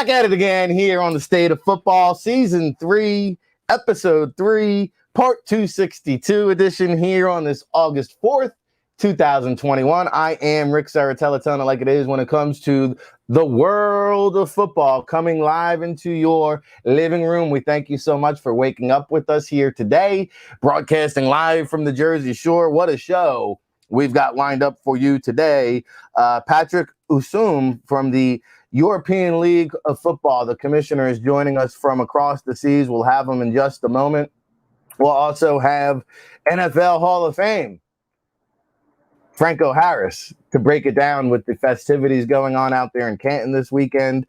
Back at it again here on the State of Football, Season 3, Episode 3, Part 262 edition here on this August 4th, 2021. I am Ric Serritella, telling it like it is when it comes to the world of football, coming live into your living room. We thank you so much for waking up with us here today, broadcasting live from the Jersey Shore. What a show we've got lined up for you today. Patrick Esume from the European League of Football, the commissioner, is joining us from across the seas. We'll have him in just a moment. We'll also have NFL Hall of Fame Franco Harris to break it down with the festivities going on out there in Canton this weekend.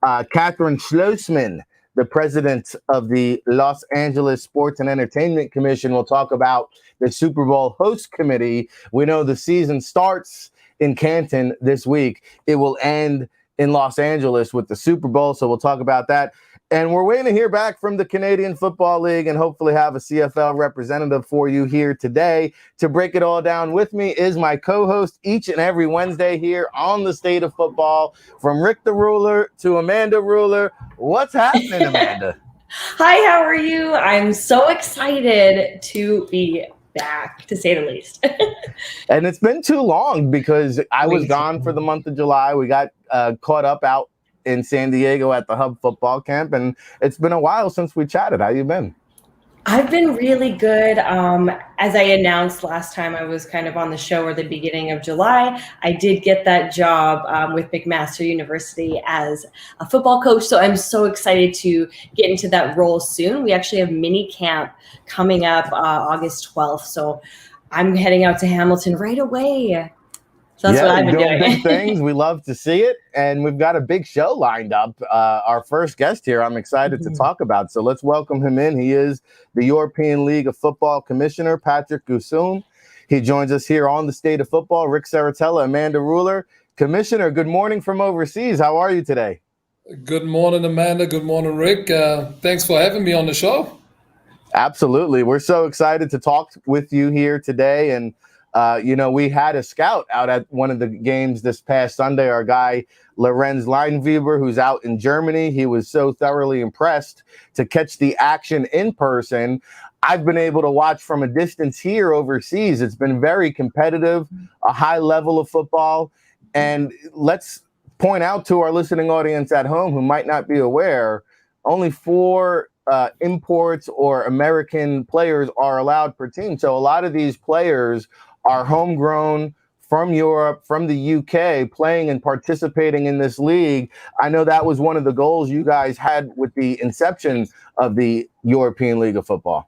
Kathryn Schloessman, the president of the Los Angeles Sports and Entertainment Commission, will talk about the Super Bowl host committee. We know the season starts in Canton this week. It will end in Los Angeles with the Super Bowl, so we'll talk about that. And we're waiting to hear back from the Canadian Football League and hopefully have a CFL representative for you here today. To break it all down with me is my co-host each and every Wednesday here on the State of Football, from Ric the Ruler to Amanda Ruller. What's happening, Amanda? Hi, how are you? I'm so excited to be back, to say the least. And it's been too long because I was gone for the month of July. We got caught up out in San Diego at the Hub Football Camp, and it's been a while since we chatted. How you been? I've been really good. As I announced last time I was kind of on the show, or the beginning of July, I did get that job with McMaster University as a football coach. So I'm so excited to get into that role soon. We actually have mini camp coming up August 12th. So I'm heading out to Hamilton right away. So that's what I've been doing. Big things. We love to see it. And we've got a big show lined up. Our first guest here, I'm excited to talk about. So let's welcome him in. He is the European League of Football Commissioner, Patrick Esume. He joins us here on the State of Football. Ric Serritella, Amanda Ruller. Commissioner, good morning from overseas. How are you today? Good morning, Amanda. Good morning, Ric. Thanks for having me on the show. Absolutely. We're so excited to talk with you here today. And we had a scout out at one of the games this past Sunday, our guy, Lorenz Leinweber, who's out in Germany. He was so thoroughly impressed to catch the action in person. I've been able to watch from a distance here overseas. It's been very competitive, a high level of football. And let's point out to our listening audience at home who might not be aware, only 4 imports or American players are allowed per team. So a lot of these players are homegrown from Europe, from the UK, playing and participating in this league. I know that was one of the goals you guys had with the inception of the European League of Football.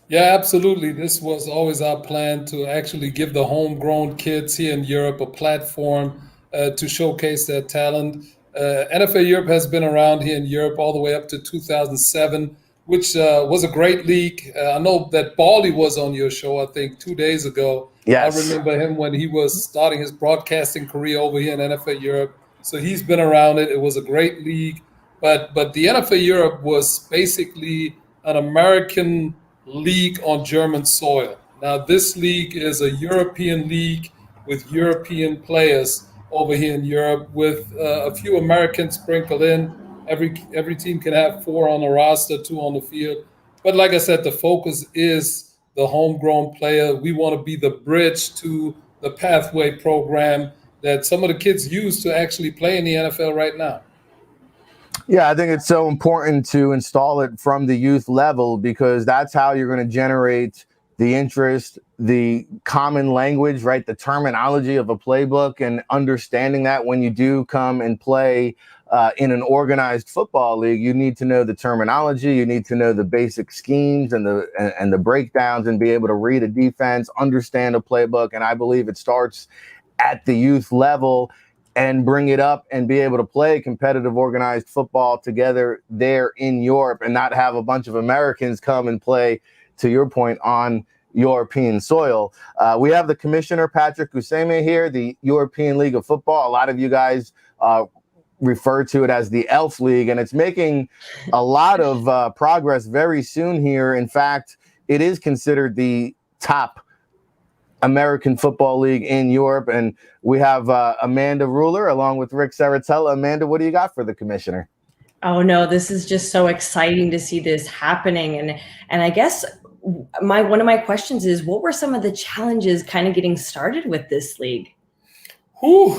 Yeah, absolutely. This was always our plan, to actually give the homegrown kids here in Europe a platform to showcase their talent. NFL Europe has been around here in Europe all the way up to 2007, which was a great league. I know that Bally was on your show, I think, 2 days ago. Yes. I remember him when he was starting his broadcasting career over here in NFL Europe. So he's been around it. It was a great league. But the NFL Europe was basically an American league on German soil. Now, this league is a European league with European players over here in Europe, with a few Americans sprinkled in. Every team can have 4 on the roster, 2 on the field. But like I said, the focus is the homegrown player. We want to be the bridge to the pathway program that some of the kids use to actually play in the NFL right now. Yeah, I think it's so important to install it from the youth level, because that's how you're going to generate the interest, the common language, right? The terminology of a playbook, and understanding that when you do come and play in an organized football league, you need to know the terminology, you need to know the basic schemes and the breakdowns, and be able to read a defense, understand a playbook. And I believe it starts at the youth level, and bring it up and be able to play competitive organized football together there in Europe, and not have a bunch of Americans come and play, to your point, on European soil. We have the commissioner, Patrick Esume, here, the European League of Football. A lot of you guys refer to it as the ELF League, and it's making a lot of progress very soon here. In fact, it is considered the top American Football League in Europe. And we have Amanda Ruller along with Ric Serritella. Amanda, what do you got for the commissioner? Oh no, this is just so exciting to see this happening. And I guess one of my questions is, what were some of the challenges kind of getting started with this league? Whew,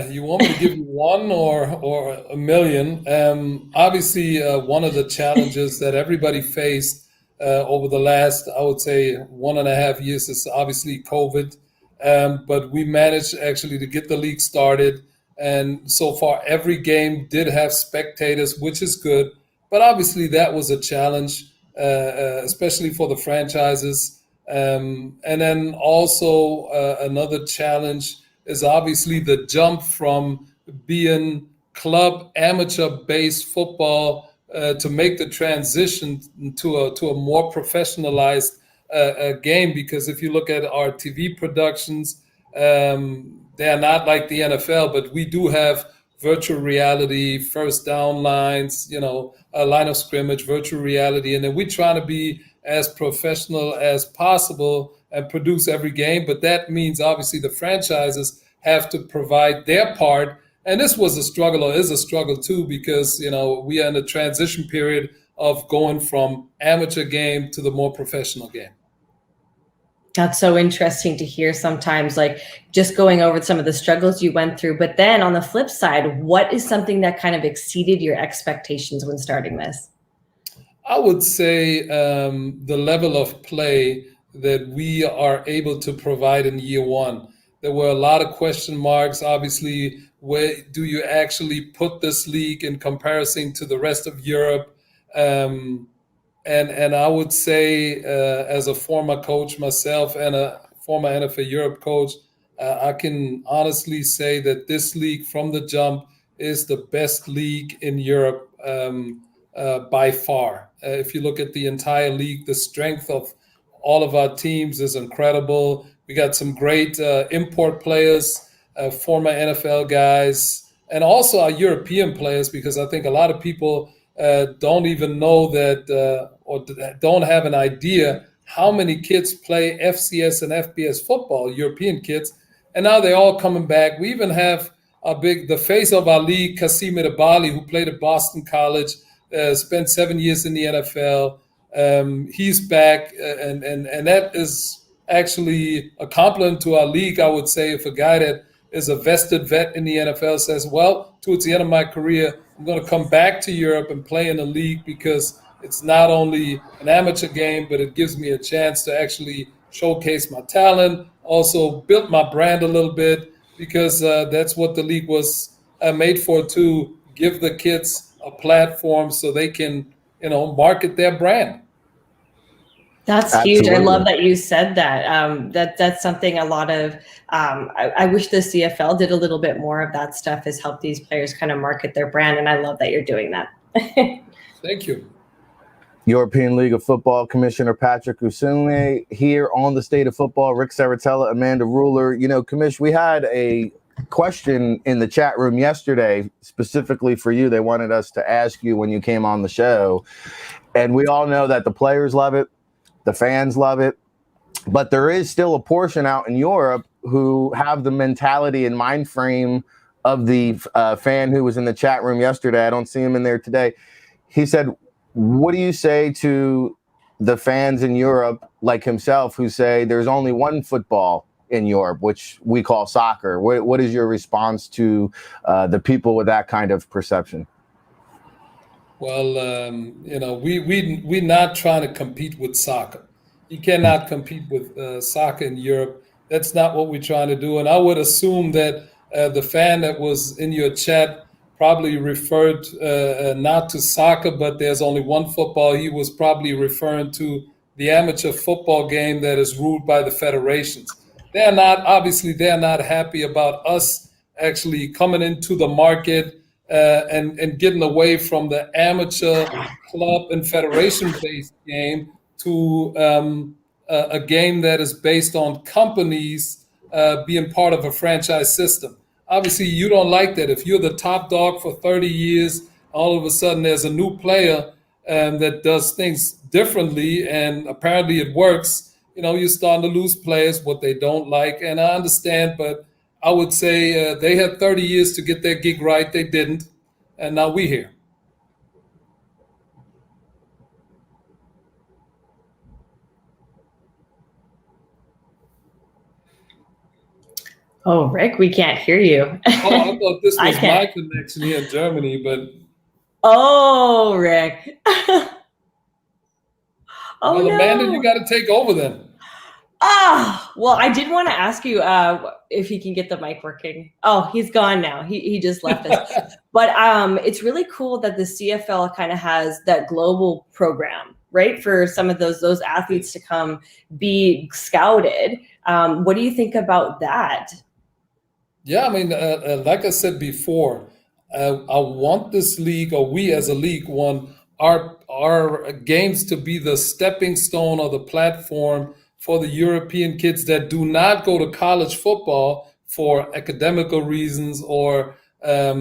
you want me to give you one or a million? Obviously, one of the challenges that everybody faced over the last, I would say, 1.5 years is obviously COVID. But we managed actually to get the league started. And so far, every game did have spectators, which is good. But obviously, that was a challenge, especially for the franchises. And then also another challenge is obviously the jump from being club amateur-based football to make the transition to a more professionalized game. Because if you look at our TV productions, they're not like the NFL, but we do have virtual reality, first down lines, a line of scrimmage, virtual reality, and then we try to be as professional as possible and produce every game. But that means obviously the franchises have to provide their part. And this was a struggle, or is a struggle too, because we are in a transition period of going from amateur game to the more professional game. That's so interesting to hear sometimes, like just going over some of the struggles you went through. But then on the flip side, what is something that kind of exceeded your expectations when starting this? I would say the level of play that we are able to provide in year one. There were a lot of question marks. Obviously, where do you actually put this league in comparison to the rest of Europe? And I would say, as a former coach myself and a former NFL Europe coach, I can honestly say that this league from the jump is the best league in Europe by far. If you look at the entire league, the strength of all of our teams is incredible. We got some great import players, former NFL guys, and also our European players, because I think a lot of people don't even know that or don't have an idea how many kids play FCS and FBS football, European kids, and now they're all coming back. We even have the face of our league, Kasim Edebali, who played at Boston College, spent 7 years in the NFL. He's back, and that is actually a compliment to our league, I would say. If a guy that is a vested vet in the NFL says, well, towards the end of my career, I'm going to come back to Europe and play in a league because it's not only an amateur game, but it gives me a chance to actually showcase my talent, also build my brand a little bit, because that's what the league was made for, to give the kids a platform so they can, market their brand. That's Absolutely. huge. I love that you said that. That's something a lot of, I wish the CFL did a little bit more of that stuff, is help these players kind of market their brand. And I love that you're doing that. Thank you. European League of Football Commissioner Patrick Esume here on the State of Football. Ric Serritella, Amanda Ruller. Commish, we had a question in the chat room yesterday specifically for you. They wanted us to ask you when you came on the show. And we all know that the players love it. The fans love it, but there is still a portion out in Europe who have the mentality and mind frame of the fan who was in the chat room yesterday. I don't see him in there today. He said, what do you say to the fans in Europe like himself who say there's only one football in Europe, which we call soccer? What is your response to the people with that kind of perception? Well, we're not trying to compete with soccer. You cannot compete with soccer in Europe. That's not what we're trying to do. And I would assume that the fan that was in your chat probably referred not to soccer, but there's only one football. He was probably referring to the amateur football game that is ruled by the federations. They're not happy about us actually coming into the market and getting away from the amateur club and federation-based game to a game that is based on companies being part of a franchise system. Obviously, you don't like that. If you're the top dog for 30 years, all of a sudden there's a new player that does things differently, and apparently it works. you're starting to lose players, what they don't like. And I understand, but I would say they had 30 years to get their gig right. They didn't. And now we're here. Oh, Rick, we can't hear you. Oh, I thought this was my connection here in Germany, but. Oh, Rick. Oh, well, Amanda, you got to take over then. Well, I did want to ask you if he can get the mic working. Oh, he's gone now. He just left us. But it's really cool that the CFL kind of has that global program, right? For some of those athletes to come be scouted. What do you think about that? Yeah, I mean, like I said before, I want this league, or we as a league want our games to be the stepping stone or the platform for the European kids that do not go to college football for academical reasons, or they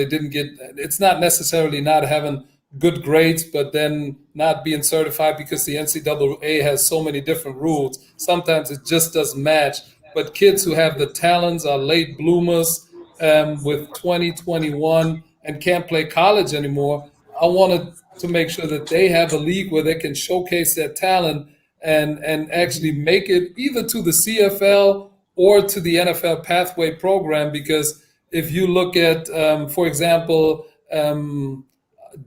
didn't get. It's not necessarily not having good grades, but then not being certified because the NCAA has so many different rules. Sometimes it just doesn't match. But kids who have the talents are late bloomers with 20, 21 and can't play college anymore. I wanted to make sure that they have a league where they can showcase their talent and actually make it either to the CFL or to the NFL pathway program. Because if you look at, for example,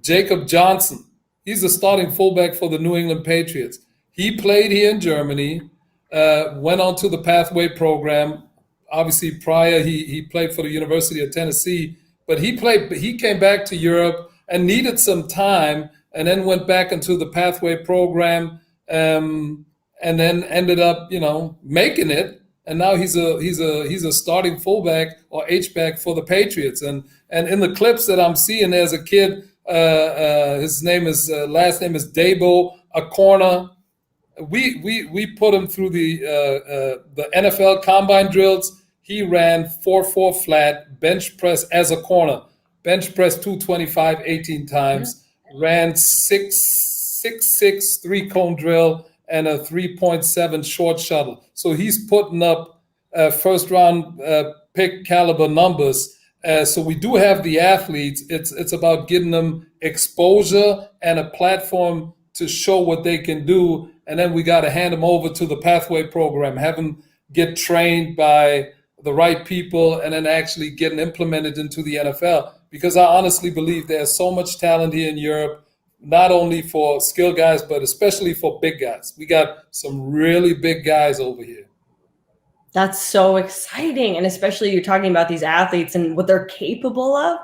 Jacob Johnson, he's the starting fullback for the New England Patriots. He played here in Germany. Went on to the pathway program. Obviously, prior he played for the University of Tennessee, but he came back to Europe and needed some time, and then went back into the pathway program, and then ended up making it. And now he's a starting fullback or H-back for the Patriots. And in the clips that I'm seeing, there's a kid. His last name is Debo, a corner. We put him through the NFL combine drills. He ran 4.4 flat, bench press as a corner, bench press 225 18 times, ran 6.6 3-cone drill and a 3.7 short shuttle. So he's putting up first round pick caliber numbers. So we do have the athletes. It's about getting them exposure and a platform to show what they can do. And then we got to hand them over to the pathway program, have them get trained by the right people, and then actually getting implemented into the NFL. Because I honestly believe there's so much talent here in Europe, not only for skill guys, but especially for big guys. We got some really big guys over here. That's so exciting. And especially you're talking about these athletes and what they're capable of.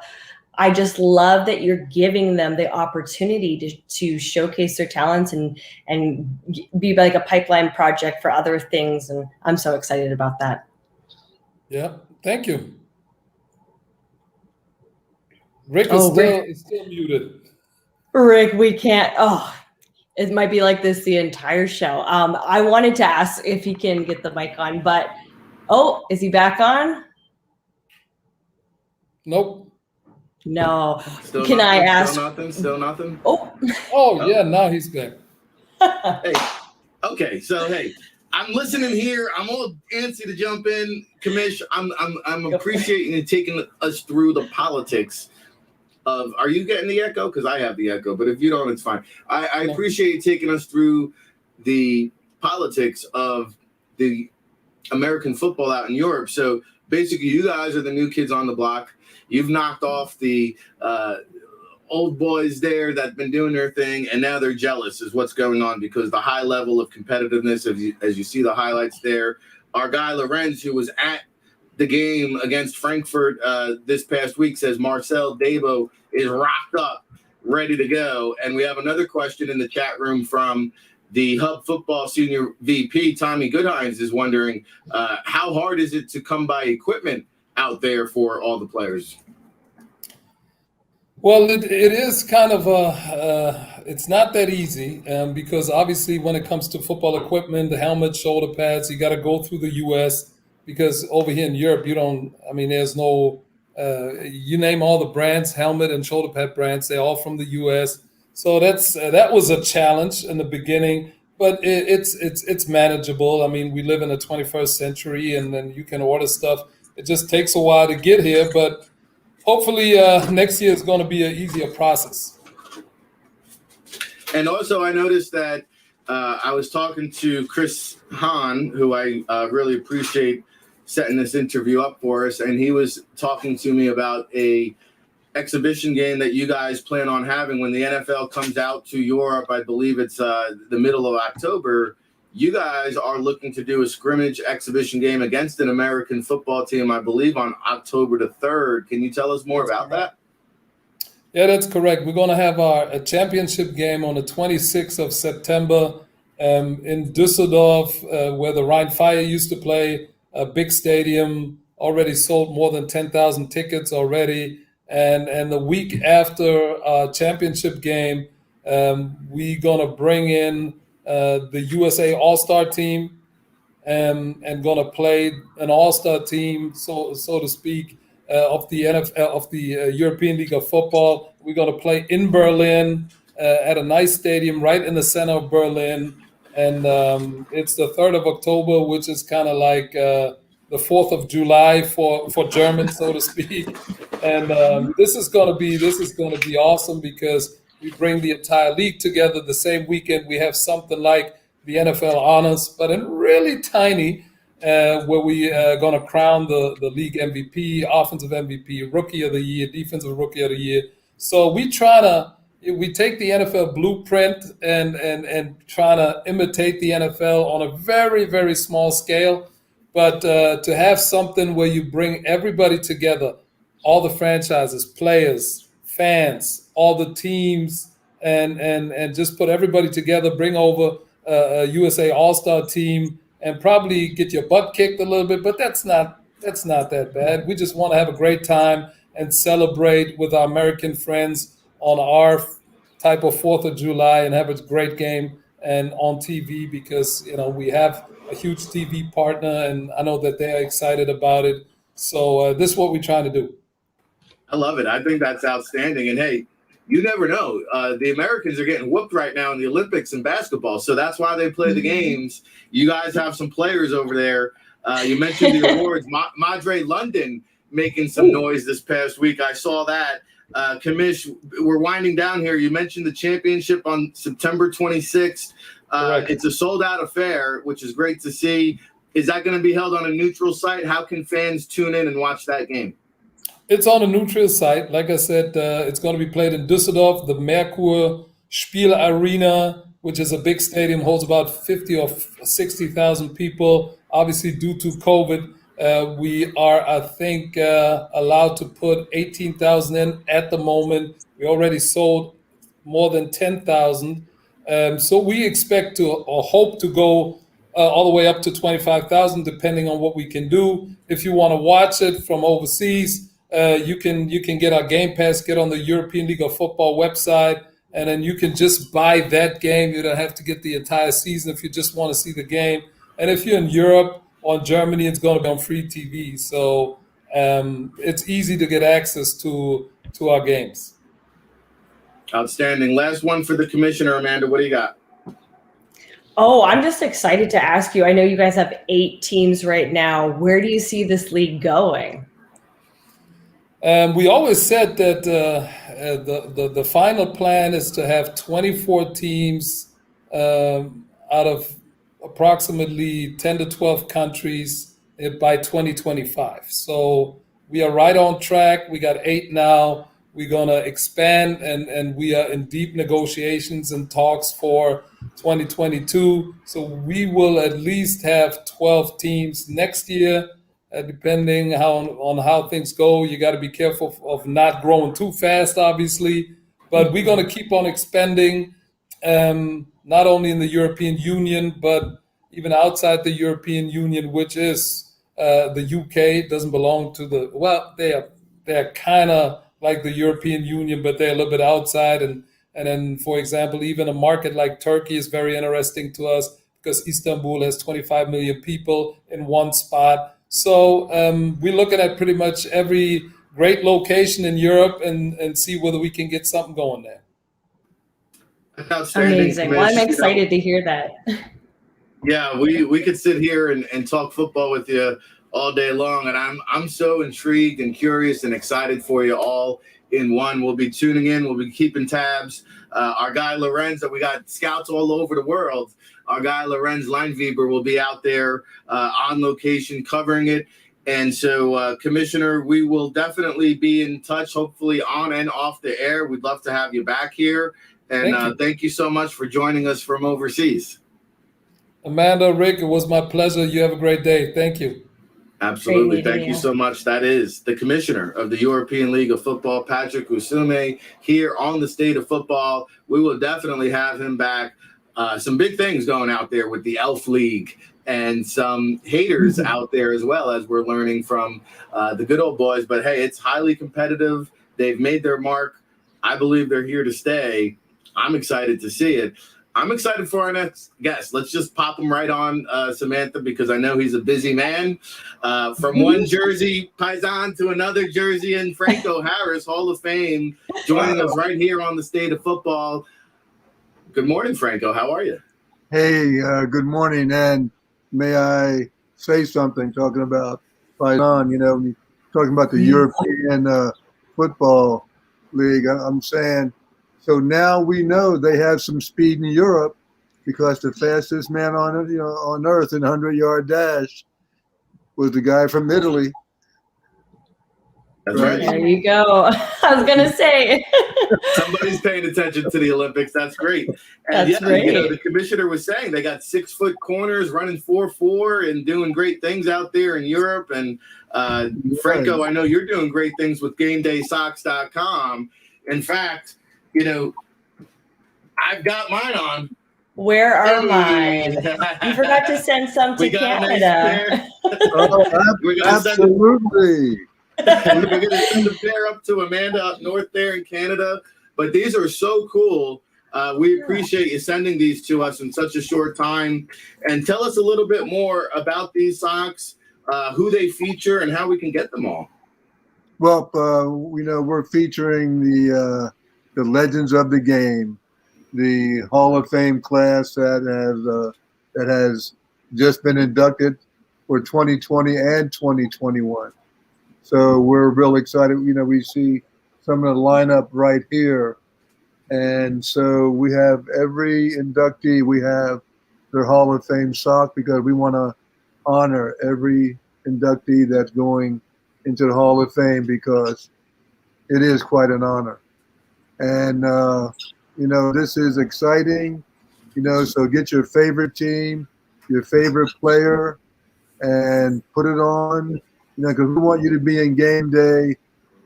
I just love that you're giving them the opportunity to showcase their talents and be like a pipeline project for other things. And I'm so excited about that. Yeah, thank you. Rick is still muted. Rick, we can't. Oh, it might be like this the entire show. I wanted to ask if he can get the mic on, but is he back on? Nope. No. Still Can nothing, I ask? Still nothing. Oh yeah, now he's back. Hey, okay, so hey, I'm listening here. I'm all antsy to jump in, Commish. I'm appreciating you taking us through the politics of. Are you getting the echo? Because I have the echo, but if you don't, it's fine. I appreciate you taking us through the politics of the American football out in Europe. So basically, you guys are the new kids on the block. You've knocked off the old boys there that've been doing their thing, and now they're jealous is what's going on because the high level of competitiveness, as you see the highlights there. Our guy Lorenz, who was at the game against Frankfurt this past week, says Marcel Debo is rocked up, ready to go. And we have another question in the chat room from the Hub Football Senior VP, Tommy Goodhines, is wondering how hard is it to come by equipment out there for all the players? Well, it is kind of it's not that easy because obviously when it comes to football equipment, the helmet, shoulder pads, you got to go through the U.S. because over here in Europe, there's no, you name all the brands, helmet and shoulder pad brands, they're all from the U.S. So that was a challenge in the beginning. but it's manageable. I mean, we live in the 21st century, and then you can order stuff. It just takes a while to get here, but hopefully next year is going to be an easier process. And also, I noticed that I was talking to Chris Hahn, who I really appreciate setting this interview up for us, and he was talking to me about a exhibition game that you guys plan on having when the NFL comes out to Europe. I believe it's the middle of October. You guys are looking to do a scrimmage exhibition game against an American football team, I believe, on October the 3rd. Can you tell us more about that? Yeah, that's correct. We're going to have a championship game on the 26th of September in Düsseldorf, where the Rhein-Fire used to play, a big stadium, already sold more than 10,000 tickets already. And the week after our championship game, we're going to bring in the USA All-Star team and going to play an All-Star team, so to speak, of the NFL, of the European League of Football. We're going to play in Berlin at a nice stadium right in the center of Berlin. And it's the 3rd of October, which is kind of like the 4th of July for Germans, so to speak. And this is going to be awesome because we bring the entire league together the same weekend. We have something like the NFL Honors, but in really tiny, where we are going to crown the league MVP, offensive MVP, Rookie of the Year, Defensive Rookie of the Year. So we take the NFL blueprint and try to imitate the NFL on a very, very small scale. But to have something where you bring everybody together, all the franchises, players, fans, all the teams, and just put everybody together, bring over a USA All-Star team, and probably get your butt kicked a little bit, but that's not that bad. We just want to have a great time and celebrate with our American friends on our type of 4th of July and have a great game and on TV because, we have a huge TV partner and I know that they're excited about it. So this is what we're trying to do. I love it. I think that's outstanding. And hey, you never know. The Americans are getting whooped right now in the Olympics in basketball. So that's why they play the games. You guys have some players over there. You mentioned the awards. Madre London making some noise this past week. I saw that. Kamish, we're winding down here. You mentioned the championship on September 26th. It's a sold-out affair, which is great to see. Is that going to be held on a neutral site? How can fans tune in and watch that game? It's on a neutral site. Like I said, it's going to be played in Düsseldorf. The Merkur Spiel Arena, which is a big stadium, holds about 50 or 60,000 people. Obviously, due to COVID, we are, I think, allowed to put 18,000 in at the moment. We already sold more than 10,000. So we expect to or hope to go all the way up to 25,000, depending on what we can do. If you want to watch it from overseas, you can get our Game Pass, get on the European League of Football website, and then you can just buy that game. You don't have to get the entire season if you just want to see the game. And if you're in Europe or Germany, it's going to be on free TV. So it's easy to get access to our games. Outstanding. Last one for the commissioner, Amanda. What do you got? Oh, I'm just excited to ask you. I know you guys have 8 teams right now. Where do you see this league going? We always said that the final plan is to have 24 teams out of approximately 10 to 12 countries by 2025. So we are right on track. We got 8 now. We're going to expand, and we are in deep negotiations and talks for 2022. So we will at least have 12 teams next year. Depending on how things go, you got to be careful of not growing too fast, obviously. But we're going to keep on expanding, not only in the European Union, but even outside the European Union, which is the UK. It doesn't belong to they're kind of like the European Union, but they're a little bit outside. And then, for example, even a market like Turkey is very interesting to us because Istanbul has 25 million people in one spot. So we're looking at pretty much every great location in Europe and see whether we can get something going there. Outstanding. Amazing. Well, I'm excited to hear that. Yeah, we could sit here and talk football with you all day long, and I'm so intrigued and curious and excited for you all in one. We'll be tuning in. We'll be keeping tabs. Our guy Lorenz, that we got scouts all over the world. Our guy Lorenz Leinweber will be out there on location covering it. And so, Commissioner, we will definitely be in touch, hopefully on and off the air. We'd love to have you back here. And thank you so much for joining us from overseas. Amanda, Rick, it was my pleasure. You have a great day. Thank you. Absolutely. Thank you so much. That is the Commissioner of the European League of Football, Patrick Esume, here on the State of Football. We will definitely have him back. Some big things going out there with the Elf League and some haters out there as well, as we're learning from the good old boys. But, hey, it's highly competitive. They've made their mark. I believe they're here to stay. I'm excited to see it. I'm excited for our next guest. Let's just pop him right on, Samantha, because I know he's a busy man. From one Jersey Paisan to another Jersey, and Franco Harris, Hall of Fame, joining us right here on the State of Football. Good morning, Franco. How are you? Hey, good morning. And may I say something talking about Paisan, when you're talking about the European Football League, I'm saying, so now we know they have some speed in Europe, because the fastest man on earth in 100-yard dash was the guy from Italy. That's right. There you go. I was going to say. Somebody's paying attention to the Olympics. That's great. And That's great. The commissioner was saying they got 6-foot corners running 4.4 and doing great things out there in Europe. And Franco, I know you're doing great things with GameDaySocks.com. In fact, I've got mine on. Where are mine? You forgot to send some to Canada. Absolutely. We're going to send a pair up to Amanda up north there in Canada. But these are so cool. We appreciate you sending these to us in such a short time. And tell us a little bit more about these socks, who they feature, and how we can get them all. Well, we're featuring the legends of the game, the Hall of Fame class that has just been inducted for 2020 and 2021. So we're real excited. We see some of the lineup right here. And so we have every inductee, we have their Hall of Fame sock, because we want to honor every inductee that's going into the Hall of Fame, because it is quite an honor. And, this is exciting, so get your favorite team, your favorite player, and put it on, because we want you to be in game day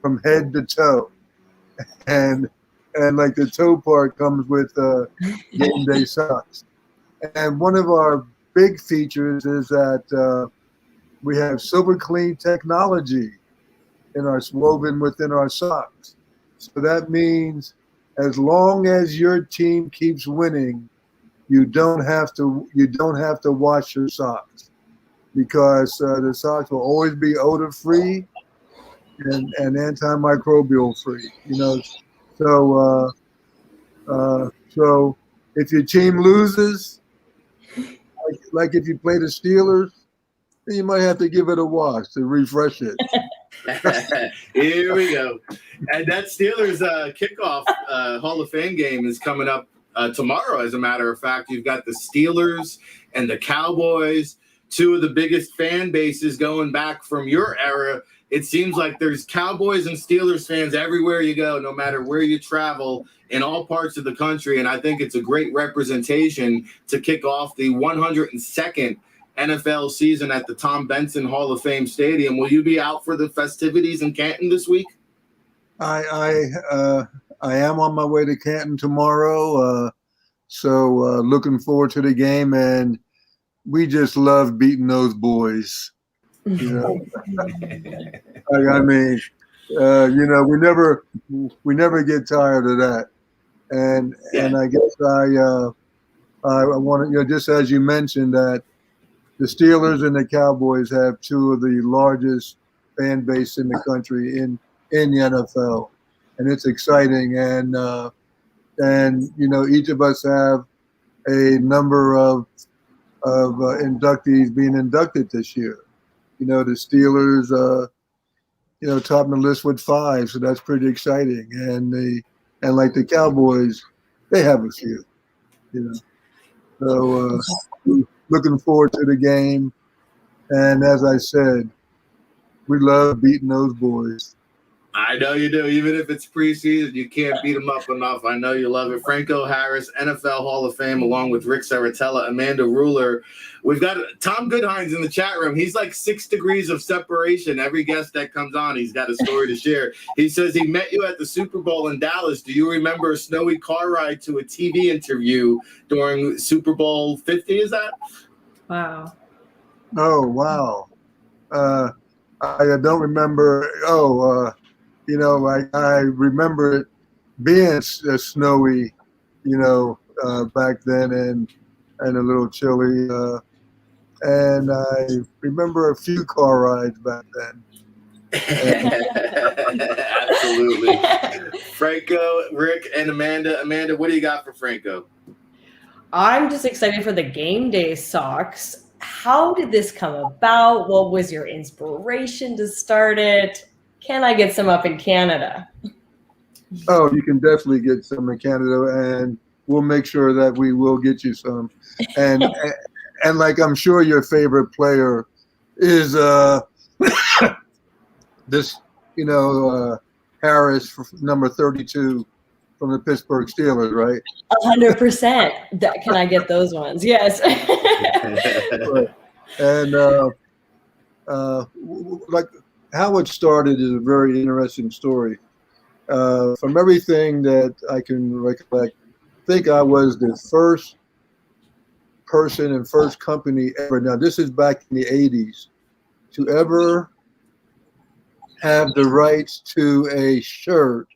from head to toe. And like the toe part comes with game day socks. And one of our big features is that we have super clean technology woven within our socks. So that means as long as your team keeps winning, you don't have to wash your socks, because the socks will always be odor free and antimicrobial free. So if your team loses, like if you play the Steelers, then you might have to give it a wash to refresh it. Here we go. And that Steelers kickoff Hall of Fame game is coming up tomorrow, as a matter of fact. You've got the Steelers and the Cowboys, two of the biggest fan bases going back from your era. It seems like there's Cowboys and Steelers fans everywhere you go, no matter where you travel, in all parts of the country. And I think it's a great representation to kick off the 102nd NFL season at the Tom Benson Hall of Fame Stadium. Will you be out for the festivities in Canton this week? I am on my way to Canton tomorrow, so looking forward to the game, and we just love beating those boys. I mean, we never get tired of that, and I guess I want to, just as you mentioned, that the Steelers and the Cowboys have two of the largest fan base in the country in the NFL, and it's exciting. And And, each of us have a number of inductees being inducted this year. The Steelers, topping the list with 5, so that's pretty exciting. And like the Cowboys, they have a few. So looking forward to the game. And as I said, we love beating those boys. I know you do. Even if it's preseason, you can't beat them up enough. I know you love it. Franco Harris, NFL Hall of Fame, along with Ric Serritella, Amanda Ruller. We've got Tom Goodhines in the chat room. He's like 6 degrees of separation. Every guest that comes on, he's got a story to share. He says he met you at the Super Bowl in Dallas. Do you remember a snowy car ride to a TV interview during Super Bowl 50? Is that? Wow. Oh, wow. I don't remember. I remember it being snowy, back then and a little chilly. And I remember a few car rides back then. Absolutely. Franco, Rick, and Amanda. Amanda, what do you got for Franco? I'm just excited for the game day socks. How did this come about? What was your inspiration to start it? Can I get some up in Canada? Oh, you can definitely get some in Canada, and we'll make sure that we will get you some. And and like I'm sure your favorite player is this, Harris, number 32 from the Pittsburgh Steelers, right? 100%. Can I get those ones? Yes. And like how it started is a very interesting story. From everything that I can recollect, I think I was the first person and first company ever. Now, this is back in the 80s, to ever have the rights to a shirt,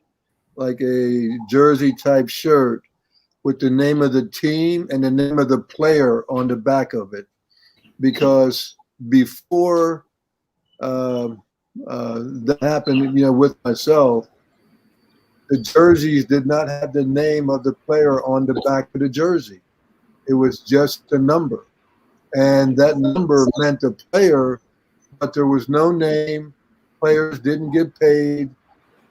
like a jersey type shirt, with the name of the team and the name of the player on the back of it. Because before that happened, with myself, the jerseys did not have the name of the player on the back of the jersey. It was just the number. And that number meant the player, but there was no name. Players didn't get paid.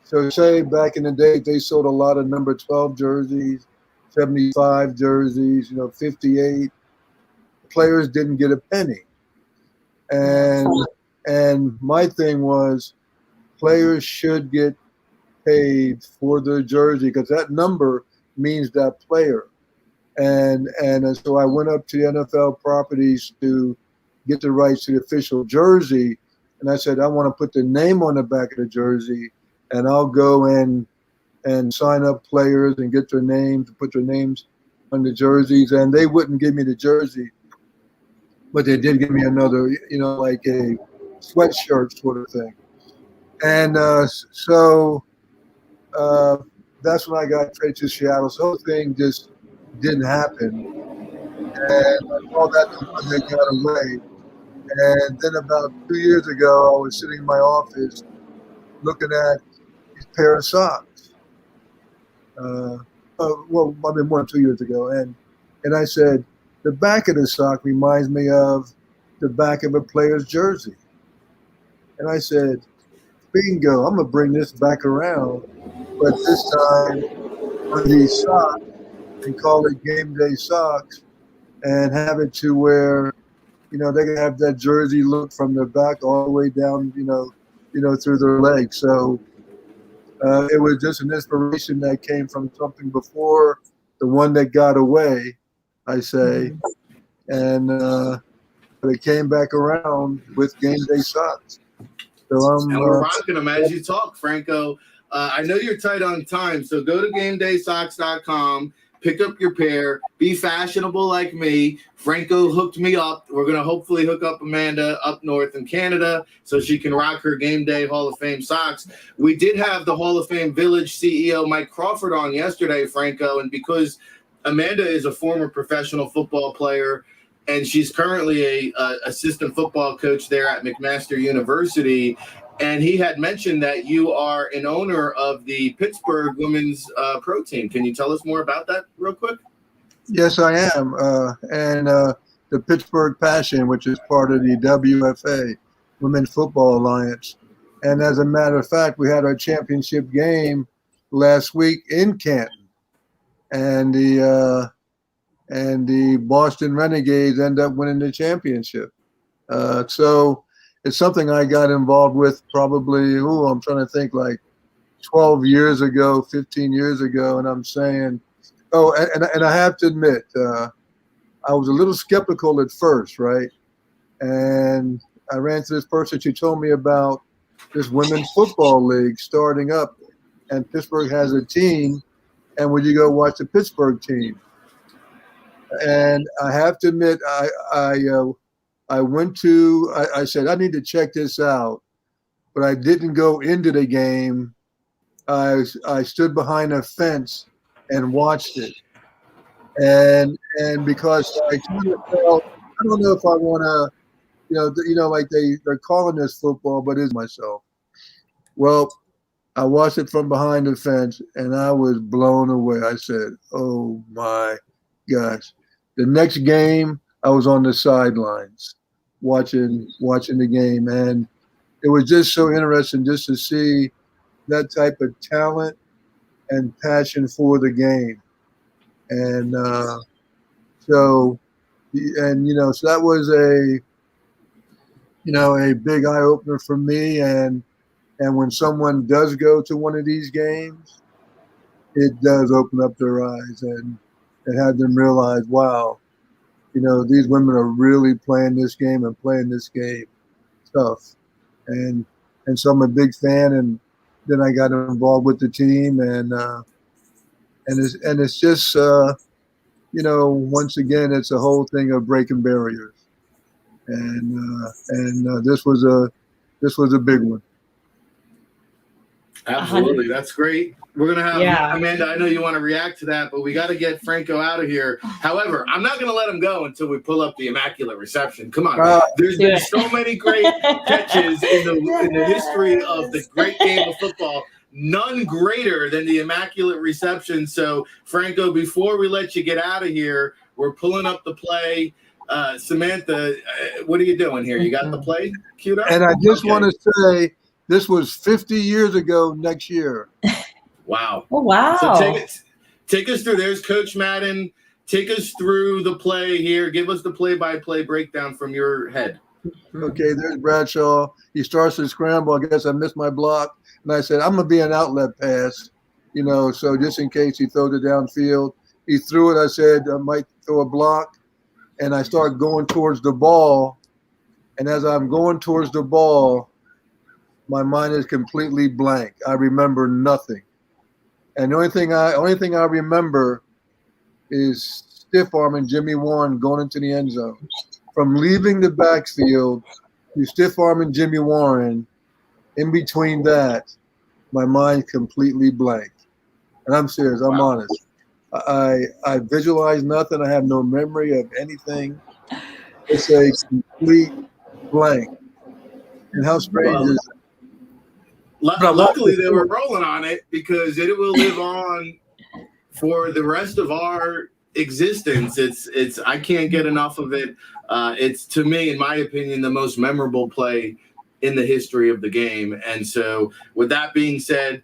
So say back in the day, they sold a lot of number 12 jerseys, 75 jerseys, 58. Players didn't get a penny. And my thing was, players should get paid for their jersey because that number means that player. And so I went up to the NFL properties to get the rights to the official jersey. And I said, I want to put the name on the back of the jersey, and I'll go and sign up players and get their names, put their names on the jerseys. And they wouldn't give me the jersey, but they did give me another, like a sweatshirt sort of thing. And so that's when I got traded to Seattle. So the whole thing just didn't happen. And I saw that when they got away. And then about 2 years ago, I was sitting in my office looking at these pair of socks. More than 2 years ago. And I said, the back of the sock reminds me of the back of a player's jersey. And I said, bingo, I'm going to bring this back around, but this time on these socks and call it game day socks and have it to where, they can have that jersey look from the back all the way down, through their legs. So it was just an inspiration that came from something before the one that got away, I say. And it came back around with game day socks. So and we're rocking them as you talk, Franco. I know you're tight on time, so go to GameDaySocks.com, pick up your pair, be fashionable like me. Franco hooked me up. We're going to hopefully hook up Amanda up north in Canada so she can rock her Game Day Hall of Fame socks. We did have the Hall of Fame Village CEO Mike Crawford on yesterday, Franco, and because Amanda is a former professional football player, and she's currently a assistant football coach there at McMaster University. and he had mentioned that you are an owner of the Pittsburgh women's pro team. Can you tell us more about that real quick? Yes, I am. And the Pittsburgh Passion, which is part of the WFA, Women's Football Alliance. And as a matter of fact, we had our championship game last week in Canton. And the Boston Renegades end up winning the championship. So it's something I got involved with probably, I'm trying to think, like 12 years ago, 15 years ago. And I'm saying, and I have to admit, I was a little skeptical at first, right? And I ran to this person. She told me about this women's football league starting up, and Pittsburgh has a team. And would you go watch the Pittsburgh team? And I have to admit, I went to. I said I need to check this out, but I didn't go into the game. I stood behind a fence and watched it. And because I kind of felt, I don't know if I want to, like they're calling this football, but it's myself. Well, I watched it from behind the fence, and I was blown away. I said, "Oh my gosh!" The next game, I was on the sidelines watching the game, and it was just so interesting just to see that type of talent and passion for the game. And so that was a big eye opener for me. And when someone does go to one of these games, it does open up their eyes and have them realize, wow, these women are really playing this game and playing this game tough. And so I'm a big fan. And then I got involved with the team, and it's just, once again, it's a whole thing of breaking barriers, and this was a big one. Absolutely, that's great. We're gonna have Amanda. I know you want to react to that, but we got to get Franco out of here. However, I'm not gonna let him go until we pull up the immaculate reception. Come on, there's been so many great catches in the history of the great game of football. None greater than the immaculate reception. So, Franco, before we let you get out of here, we're pulling up the play. Samantha, what are you doing here? You got the play queued up? And I just want to say, this was 50 years ago next year. Wow. Oh, wow. So take us through. There's Coach Madden. Take us through the play here. Give us the play-by-play breakdown from your head. Okay, there's Bradshaw. He starts to scramble. I guess I missed my block. And I said, I'm going to be an outlet pass, so just in case he throws it downfield. He threw it. I said, I might throw a block. And I start going towards the ball. And as I'm going towards the ball, my mind is completely blank. I remember nothing. And the only thing I remember is stiff arming Jimmy Warren going into the end zone. From leaving the backfield to stiff arming Jimmy Warren, in between that, my mind completely blank. And I'm serious. I'm honest. I visualize nothing. I have no memory of anything. It's a complete blank. And how strange is that? Luckily, they were rolling on it because it will live on for the rest of our existence. It's I can't get enough of it. It's, to me, in my opinion, the most memorable play in the history of the game. And so with that being said,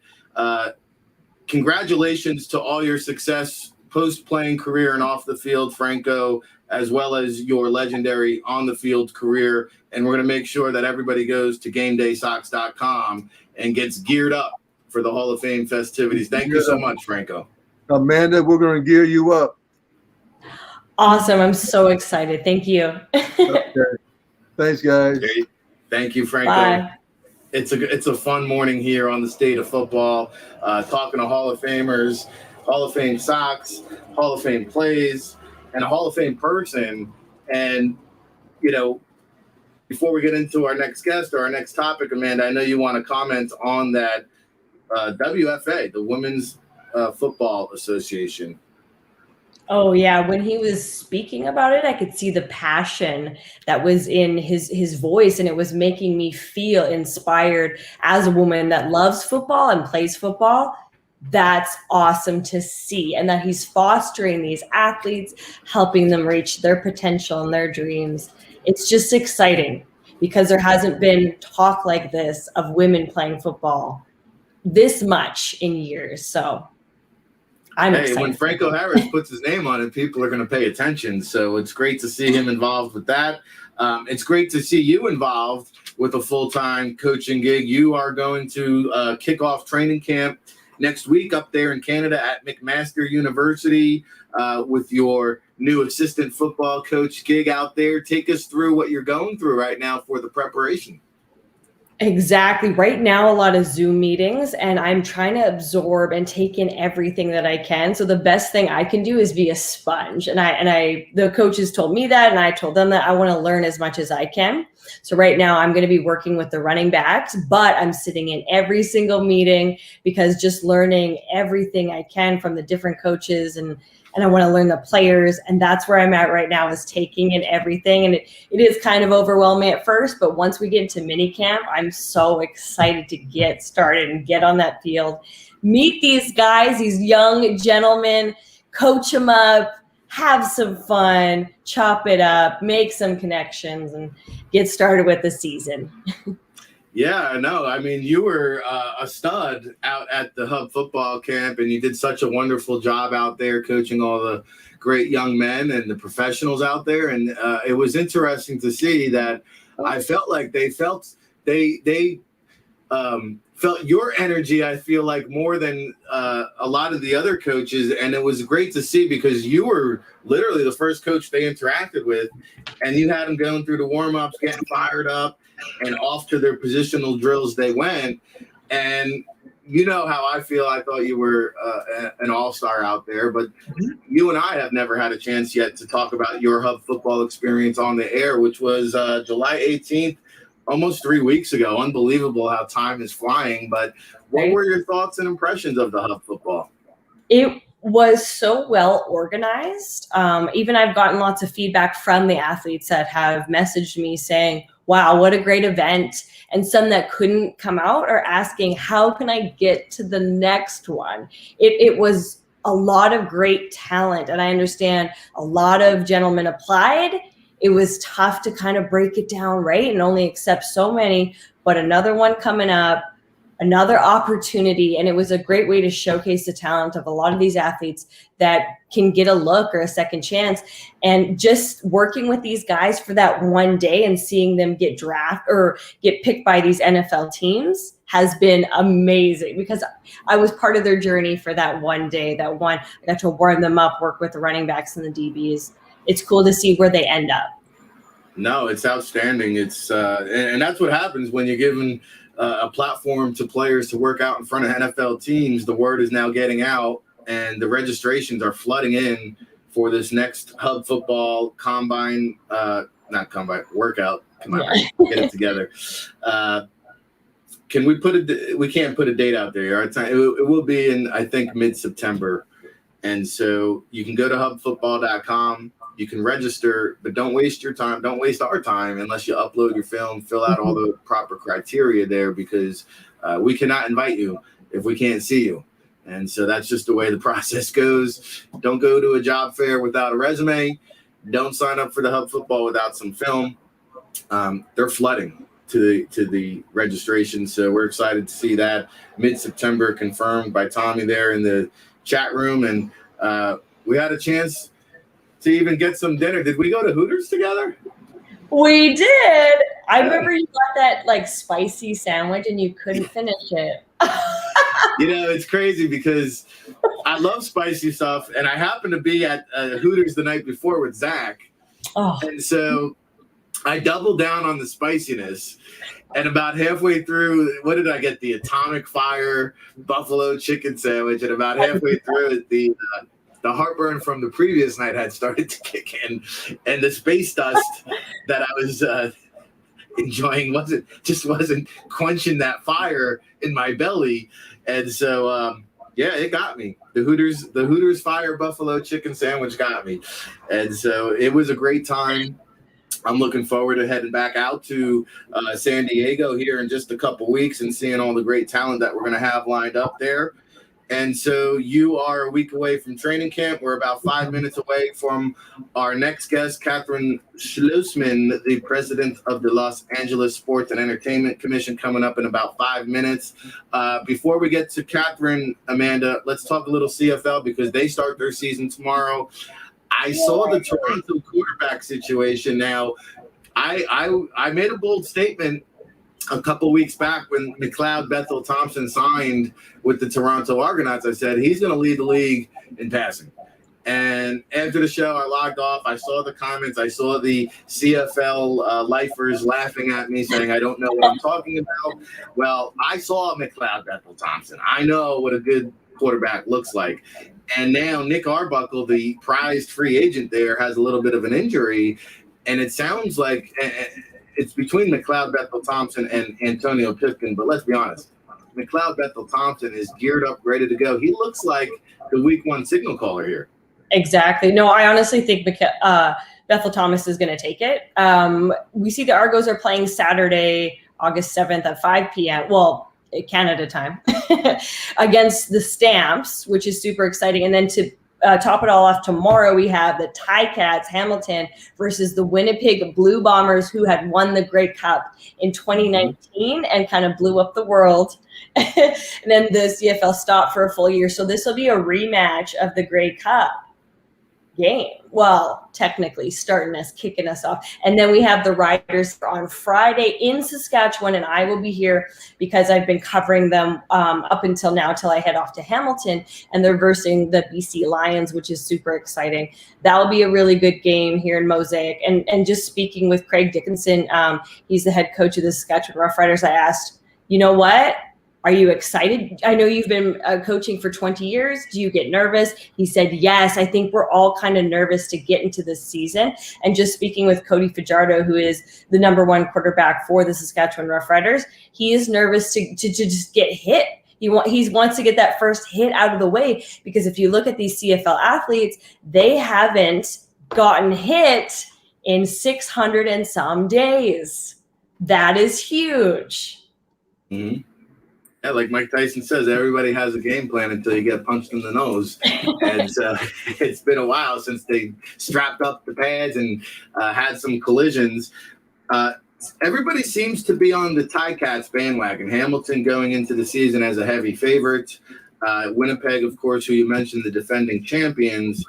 congratulations to all your success post-playing career and off the field, Franco, as well as your legendary on-the-field career. And we're going to make sure that everybody goes to GameDaySox.com and gets geared up for the Hall of Fame festivities. Thank you so much, Franco. Amanda, we're going to gear you up. Awesome. I'm so excited. Thank you. Okay. Thanks, guys. Thank you, Franco. Bye. It's a fun morning here on the State of Football, talking to Hall of Famers, Hall of Fame socks, Hall of Fame plays, and a Hall of Fame person. And, before we get into our next guest or our next topic, Amanda, I know you want to comment on that WFA, the Women's Football Association. Oh yeah, when he was speaking about it, I could see the passion that was in his voice, and it was making me feel inspired as a woman that loves football and plays football. That's awesome to see, and that he's fostering these athletes, helping them reach their potential and their dreams. It's just exciting because there hasn't been talk like this of women playing football this much in years. So I'm excited. When Franco Harris puts his name on it, people are going to pay attention. So it's great to see him involved with that. It's great to see you involved with a full-time coaching gig. You are going to kick off training camp next week up there in Canada at McMaster University with your new assistant football coach gig out there. Take us through what you're going through right now for the preparation. Exactly. Right now, a lot of Zoom meetings, and I'm trying to absorb and take in everything that I can. So the best thing I can do is be a sponge. And the coaches told me that, and I told them that I want to learn as much as I can. So right now I'm going to be working with the running backs, but I'm sitting in every single meeting because just learning everything I can from the different coaches, and I want to learn the players. And that's where I'm at right now, is taking in everything. And it is kind of overwhelming at first, but once we get into mini camp, I'm so excited to get started and get on that field, meet these guys, these young gentlemen, coach them up, have some fun, chop it up, make some connections, and get started with the season. Yeah, no, I mean, you were a stud out at the Hub football camp, and you did such a wonderful job out there coaching all the great young men and the professionals out there. And it was interesting to see that. I felt like they felt your energy, I feel like, more than a lot of the other coaches. And it was great to see because you were literally the first coach they interacted with, and you had them going through the warm-ups, getting fired up, and off to their positional drills they went. And you know how I feel. I thought you were an all-star out there, but you and I have never had a chance yet to talk about your Hub football experience on the air, which was July 18th, almost 3 weeks ago. Unbelievable how time is flying. But what were your thoughts and impressions of the Hub football? It was so well organized. Even I've gotten lots of feedback from the athletes that have messaged me saying, wow, what a great event. And some that couldn't come out are asking, how can I get to the next one? It was a lot of great talent. And I understand a lot of gentlemen applied. It was tough to kind of break it down, right? And only accept so many, but another one coming up, another opportunity. And it was a great way to showcase the talent of a lot of these athletes that can get a look or a second chance. And just working with these guys for that one day and seeing them get drafted or get picked by these NFL teams has been amazing, because I was part of their journey for that one day. I got to warm them up, work with the running backs and the DBs. It's cool to see where they end up. No, it's outstanding. It's and that's what happens when you're given a platform to players to work out in front of NFL teams. The word is now getting out, and the registrations are flooding in for this next Hub football combine, not combine, workout. Come on, get it together. Can we we can't put a date out there. Our time, it will be in, I think, mid-September. And so you can go to hubfootball.com. You can register, but don't waste your time. Don't waste our time unless you upload your film, fill out all the proper criteria there, because we cannot invite you if we can't see you. And so that's just the way the process goes. Don't go to a job fair without a resume. Don't sign up for the Hub football without some film. They're flooding to the registration. So we're excited to see that mid-September confirmed by Tommy there in the chat room. And we had a chance to even get some dinner. Did we go to Hooters together? We did. I remember you got that like spicy sandwich and you couldn't finish it. You know, it's crazy because I love spicy stuff, and I happened to be at Hooters the night before with Zach. Oh. And so I doubled down on the spiciness, and about halfway through, what did I get? The Atomic Fire buffalo chicken sandwich, and about halfway through it, the heartburn from the previous night had started to kick in, and the space dust that I was enjoying wasn't quenching that fire in my belly. And so Yeah, it got me. The Hooters Fire Buffalo Chicken Sandwich got me. And so it was a great time. I'm looking forward to heading back out to San Diego here in just a couple weeks and seeing all the great talent that we're going to have lined up there. And so you are a week away from training camp. We're about 5 minutes away from our next guest, Kathryn Schloessman, the president of the Los Angeles Sports and Entertainment Commission, coming up in about 5 minutes. Before we get to Kathryn, Amanda, let's talk a little CFL because they start their season tomorrow. I saw the Toronto quarterback situation. Now, I made a bold statement a couple weeks back when McLeod Bethel Thompson signed with the Toronto Argonauts. I said he's going to lead the league in passing. And after the show, I logged off. I saw the comments. I saw the CFL lifers laughing at me saying I don't know what I'm talking about. Well, I saw McLeod Bethel Thompson. I know what a good quarterback looks like. And now Nick Arbuckle, the prized free agent there, has a little bit of an injury. And it sounds like it's between McLeod Bethel Thompson and Antonio Pipkin. But let's be honest, McLeod Bethel Thompson is geared up, ready to go. He looks like the week one signal caller here. Exactly. No, I honestly think Bethel Thomas is going to take it. We see the Argos are playing Saturday, August 7th at 5 p.m. Well, Canada time against the Stamps, which is super exciting. And then to top it all off, tomorrow we have the Ticats Hamilton versus the Winnipeg Blue Bombers, who had won the Grey Cup in 2019 and kind of blew up the world. And then the CFL stopped for a full year. So this will be a rematch of the Grey Cup game. Well, technically kicking us off. And then we have the Riders on Friday in Saskatchewan, and I will be here because I've been covering them up until now till I head off to Hamilton, and they're versing the BC Lions, which is super exciting. That'll be a really good game here in Mosaic. And just speaking with Craig Dickinson, he's the head coach of the Saskatchewan Roughriders, I asked, you know what? Are you excited? I know you've been coaching for 20 years. Do you get nervous? He said, yes, I think we're all kind of nervous to get into this season. And just speaking with Cody Fajardo, who is the number one quarterback for the Saskatchewan Roughriders, he is nervous to just get hit. He wants to get that first hit out of the way, because if you look at these CFL athletes, they haven't gotten hit in 600 and some days. That is huge. Mm-hmm. Yeah, like Mike Tyson says, everybody has a game plan until you get punched in the nose. And it's been a while since they strapped up the pads and had some collisions. Everybody seems to be on the Ticats bandwagon. Hamilton going into the season as a heavy favorite. Winnipeg, of course, who you mentioned, the defending champions.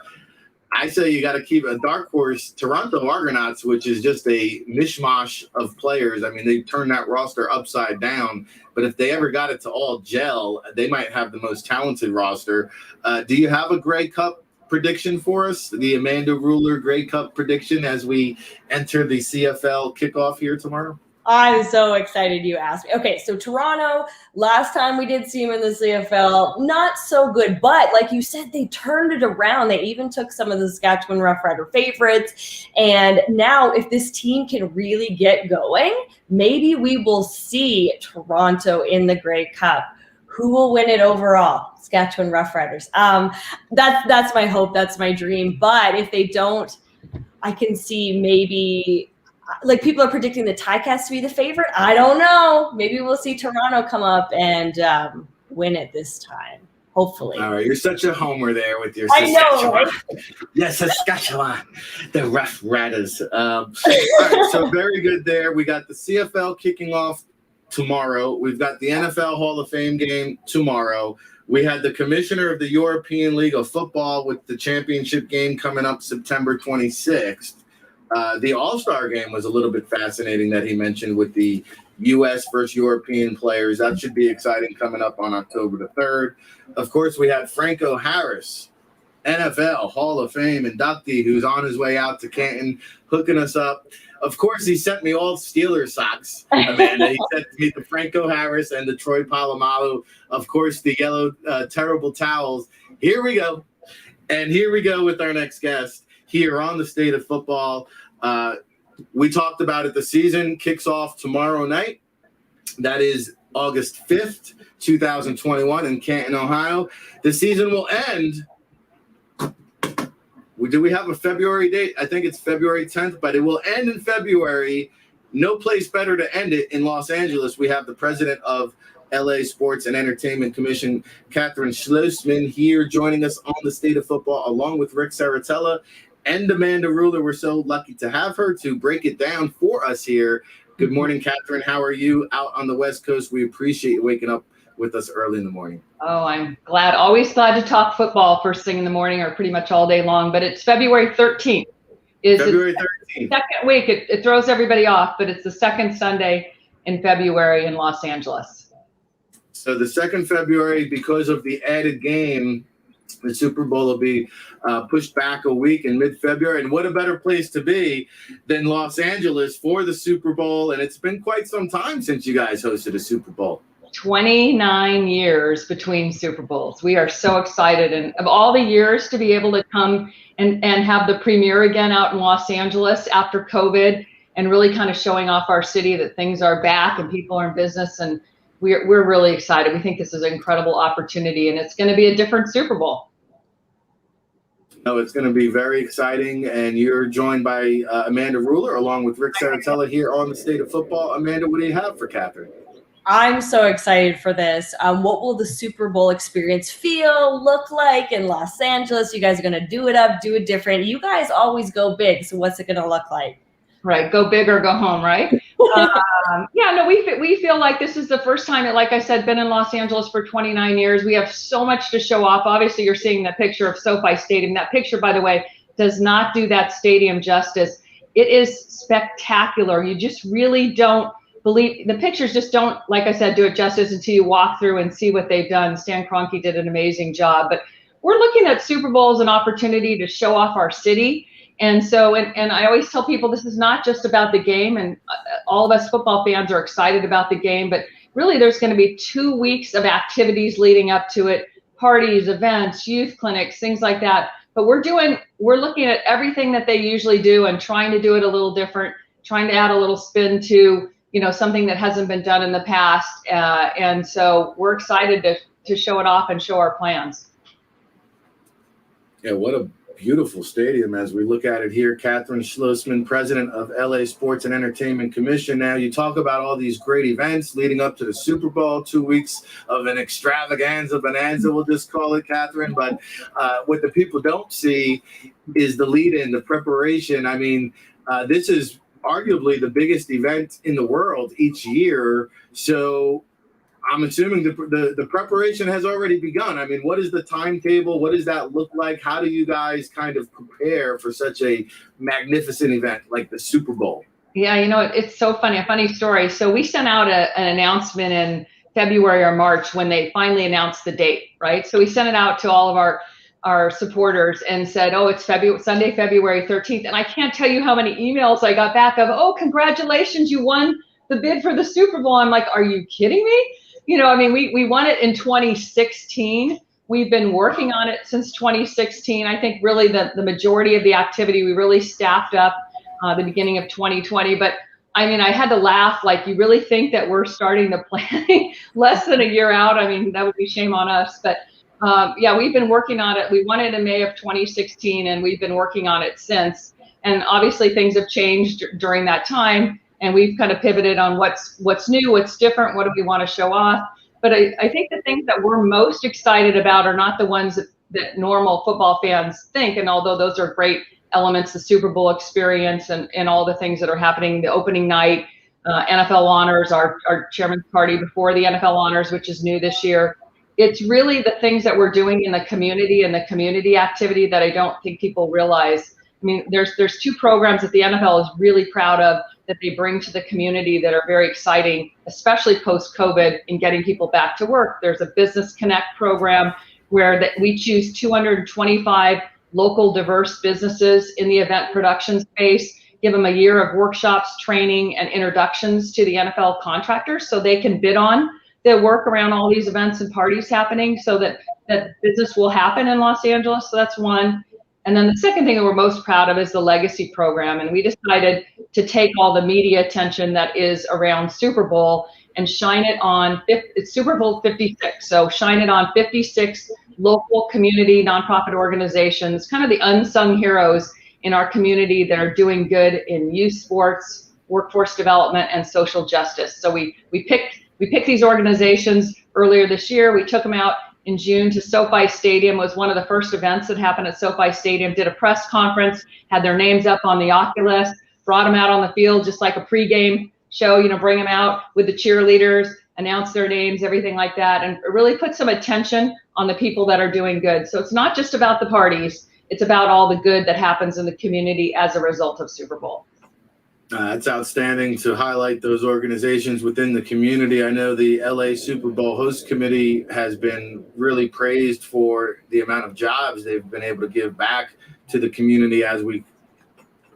I say you got to keep a dark horse, Toronto Argonauts, which is just a mishmash of players. I mean, they turned that roster upside down. But if they ever got it to all gel, they might have the most talented roster. Do you have a Grey Cup prediction for us? The Amanda Ruller Grey Cup prediction as we enter the CFL kickoff here tomorrow? I'm so excited you asked me. Okay, so Toronto, last time we did see them in the CFL, not so good. But like you said, they turned it around. They even took some of the Saskatchewan Roughrider favorites. And now if this team can really get going, maybe we will see Toronto in the Grey Cup. Who will win it overall? Saskatchewan Roughriders. That's my hope. That's my dream. But if they don't, I can see maybe – like people are predicting the Ticats to be the favorite. I don't know. Maybe we'll see Toronto come up and win it this time. Hopefully. All right, you're such a homer there with your Saskatchewan. I know, right? Yes, Saskatchewan, the Rough Riders. All right, so very good there. We got the CFL kicking off tomorrow. We've got the NFL Hall of Fame game tomorrow. We had the commissioner of the European League of Football with the championship game coming up September 26th. The All-Star game was a little bit fascinating that he mentioned with the U.S. versus European players. That should be exciting coming up on October the 3rd. Of course, we had Franco Harris, NFL Hall of Fame inductee, who's on his way out to Canton, hooking us up. Of course, he sent me all Steelers socks, Amanda. He sent me the Franco Harris and the Troy Polamalu. Of course, the yellow terrible towels. Here we go. And here we go with our next guest here on the State of Football. We talked about it. The season kicks off tomorrow night. That is August 5th, 2021 in Canton, Ohio. The season will end. Do we have a February date? I think it's February 10th, but it will end in February. No place better to end it in Los Angeles. We have the president of LA Sports and Entertainment Commission, Kathryn Schloessman, here joining us on the State of Football, along with Ric Serritella and Amanda Ruller. We're so lucky to have her to break it down for us here. Good morning, Kathryn. How are you out on the West Coast? We appreciate you waking up with us early in the morning. Oh, I'm glad. Always glad to talk football first thing in the morning or pretty much all day long. But it's February 13th. February 13th. Second week. It throws everybody off, but it's the second Sunday in February in Los Angeles. So the 2nd February, because of the added game, the Super Bowl will be pushed back a week in mid-February. And what a better place to be than Los Angeles for the Super Bowl. And it's been quite some time since you guys hosted a Super Bowl. 29 years between Super Bowls. We are so excited. And of all the years to be able to come and have the premiere again out in Los Angeles after COVID and really kind of showing off our city that things are back and people are in business. And we're really excited. We think this is an incredible opportunity, and it's going to be a different Super Bowl. No, it's going to be very exciting, and you're joined by Amanda Ruller along with Ric Serritella here on the State of Football. Amanda, what do you have for Kathryn? I'm so excited for this. What will the Super Bowl experience look like in Los Angeles? You guys are going to do it up, do it different. You guys always go big, so what's it going to look like? Right, go big or go home, right? We feel like this is the first time, like I said, been in Los Angeles for 29 years. We have so much to show off. Obviously, you're seeing the picture of SoFi Stadium. That picture, by the way, does not do that stadium justice. It is spectacular. You just really don't believe, the pictures just don't, like I said, do it justice until you walk through and see what they've done. Stan Kroenke did an amazing job. But we're looking at Super Bowl as an opportunity to show off our city. And so, and I always tell people this is not just about the game, and all of us football fans are excited about the game, but really there's going to be 2 weeks of activities leading up to it, parties, events, youth clinics, things like that. But we're looking at everything that they usually do and trying to do it a little different, trying to add a little spin to, something that hasn't been done in the past. And so we're excited to show it off and show our plans. Yeah, what a beautiful stadium as we look at it here. Kathryn Schloessman, president of LA Sports and Entertainment Commission. Now, you talk about all these great events leading up to the Super Bowl, 2 weeks of an extravaganza bonanza, we'll just call it, Kathryn. But what the people don't see is the lead-in, the preparation. I mean, this is arguably the biggest event in the world each year. So I'm assuming the preparation has already begun. I mean, what is the timetable? What does that look like? How do you guys kind of prepare for such a magnificent event like the Super Bowl? Yeah, it's so funny, a funny story. So we sent out an announcement in February or March when they finally announced the date, right? So we sent it out to all of our supporters and said, oh, it's Sunday, February 13th. And I can't tell you how many emails I got back of, oh, congratulations, you won the bid for the Super Bowl. I'm like, are you kidding me? We won it in 2016. We've been working on it since 2016. I think really the majority of the activity, we really staffed up the beginning of 2020. But I had to laugh, like, you really think that we're starting the planning less than a year out? That would be shame on us. But we've been working on it. We won it in May of 2016, and we've been working on it since. And obviously things have changed during that time. And we've kind of pivoted on what's new, what's different, what do we want to show off. But I think the things that we're most excited about are not the ones that normal football fans think. And although those are great elements, the Super Bowl experience and all the things that are happening, the opening night, NFL honors, our chairman's party before the NFL honors, which is new this year. It's really the things that we're doing in the community and the community activity that I don't think people realize. There's 2 programs that the NFL is really proud of that they bring to the community that are very exciting, especially post-COVID, in getting people back to work. There's a Business Connect program where we choose 225 local diverse businesses in the event production space, give them a year of workshops, training, and introductions to the NFL contractors so they can bid on the work around all these events and parties happening so that business will happen in Los Angeles. So that's one. And then the second thing that we're most proud of is the Legacy program. And we decided to take all the media attention that is around Super Bowl and shine it on, it's Super Bowl 56. So shine it on 56 local community nonprofit organizations, kind of the unsung heroes in our community that are doing good in youth sports, workforce development, and social justice. So we picked these organizations earlier this year. We took them out in June to SoFi Stadium. It was one of the first events that happened at SoFi Stadium, did a press conference, had their names up on the Oculus, brought them out on the field just like a pregame show, bring them out with the cheerleaders, announce their names, everything like that, and really put some attention on the people that are doing good. So it's not just about the parties, it's about all the good that happens in the community as a result of Super Bowl. It's outstanding to highlight those organizations within the community. I know the LA Super Bowl Host Committee has been really praised for the amount of jobs they've been able to give back to the community as we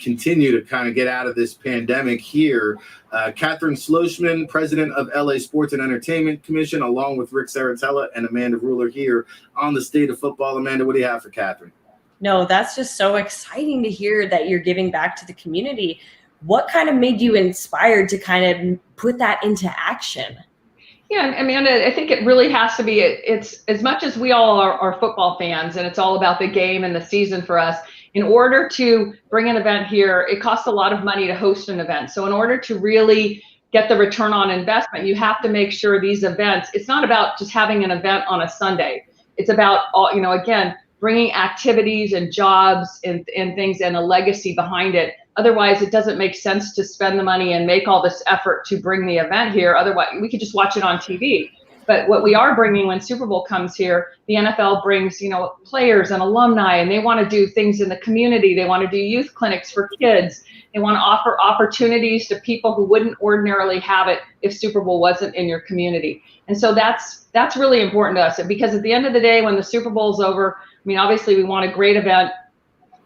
continue to kind of get out of this pandemic here. Kathryn Schloessman, president of LA Sports and Entertainment Commission, along with Ric Serritella and Amanda Ruller here on the State of Football. Amanda, what do you have for Kathryn? No, that's just so exciting to hear that you're giving back to the community. What kind of made you inspired to kind of put that into action? Yeah, Amanda, I think it really has to be, it's as much as we all are football fans and it's all about the game and the season for us, in order to bring an event here, it costs a lot of money to host an event. So in order to really get the return on investment, you have to make sure these events, it's not about just having an event on a Sunday. It's about, again, bringing activities and jobs and things and a legacy behind it. Otherwise, it doesn't make sense to spend the money and make all this effort to bring the event here. Otherwise, we could just watch it on TV. But what we are bringing when Super Bowl comes here, the NFL brings, players and alumni, and they want to do things in the community. They want to do youth clinics for kids. They want to offer opportunities to people who wouldn't ordinarily have it if Super Bowl wasn't in your community. And so that's really important to us, because at the end of the day, when the Super Bowl's over, obviously we want a great event,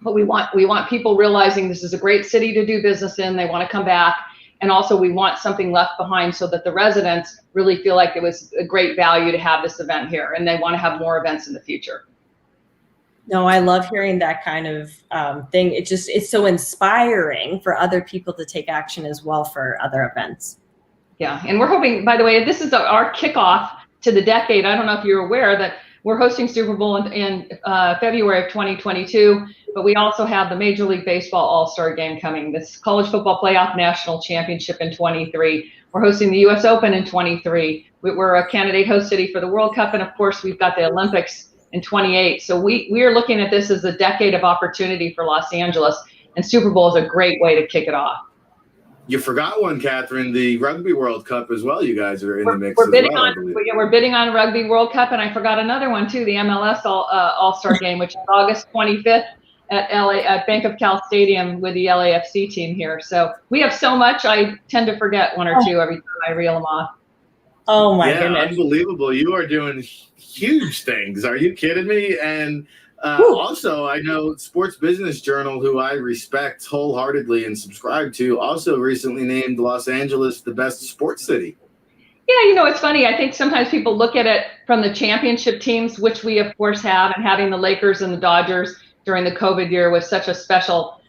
but we want people realizing this is a great city to do business in. They want to come back. And also we want something left behind so that the residents really feel like it was a great value to have this event here, and they want to have more events in the future. No, I love hearing that kind of thing. It's so inspiring for other people to take action as well for other events. Yeah, and we're hoping, by the way, this is our kickoff to the decade. I don't know if you're aware that we're hosting Super Bowl in February of 2022, but we also have the Major League Baseball All-Star Game coming, this College Football Playoff National Championship in 23. We're hosting the U.S. Open in 23. We're a candidate host city for the World Cup, and of course, we've got the Olympics in 28. So we are looking at this as a decade of opportunity for Los Angeles, and Super Bowl is a great way to kick it off. You forgot one, Kathryn, the Rugby World Cup as well. You guys are in the mix we're bidding as well, on, I believe. we're bidding on Rugby World Cup, and I forgot another one too, the MLS All-Star Game, which is August 25th at Bank of Cal Stadium with the LAFC team here. So we have so much, I tend to forget one or two every time I reel them off. Oh my goodness. Unbelievable. You are doing huge things. Are you kidding me? And also, I know Sports Business Journal, who I respect wholeheartedly and subscribe to, also recently named Los Angeles the best sports city. Yeah, it's funny. I think sometimes people look at it from the championship teams, which we of course have, and having the Lakers and the Dodgers during the COVID year was such a special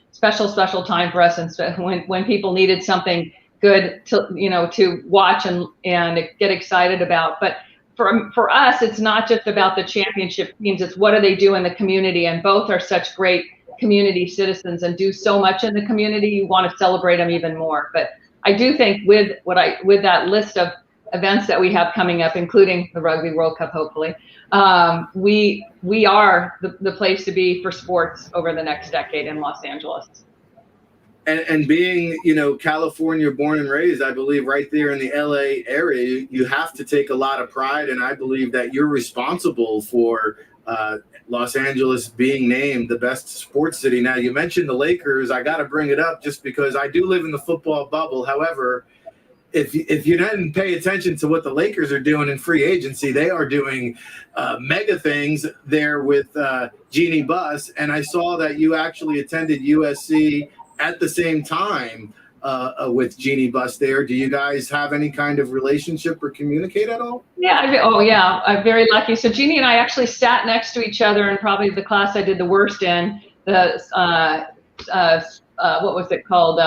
time for us. And when people needed something good to watch and get excited about. But for us, it's not just about the championship teams. It's what do they do in the community, and both are such great community citizens and do so much in the community. You want to celebrate them even more. But I do think with that list of events that we have coming up, including the Rugby World Cup, hopefully, we are the place to be for sports over the next decade in Los Angeles. And being, California born and raised, I believe right there in the LA area, you have to take a lot of pride. And I believe that you're responsible for Los Angeles being named the best sports city. Now, you mentioned the Lakers. I got to bring it up just because I do live in the football bubble. However, if you didn't pay attention to what the Lakers are doing in free agency, they are doing mega things there with Jeannie Buss. And I saw that you actually attended USC at the same time with Jeannie Buss there. Do you guys have any kind of relationship or communicate at all? Yeah. I'm very lucky. So Jeannie and I actually sat next to each other in probably the class I did the worst in, what was it called?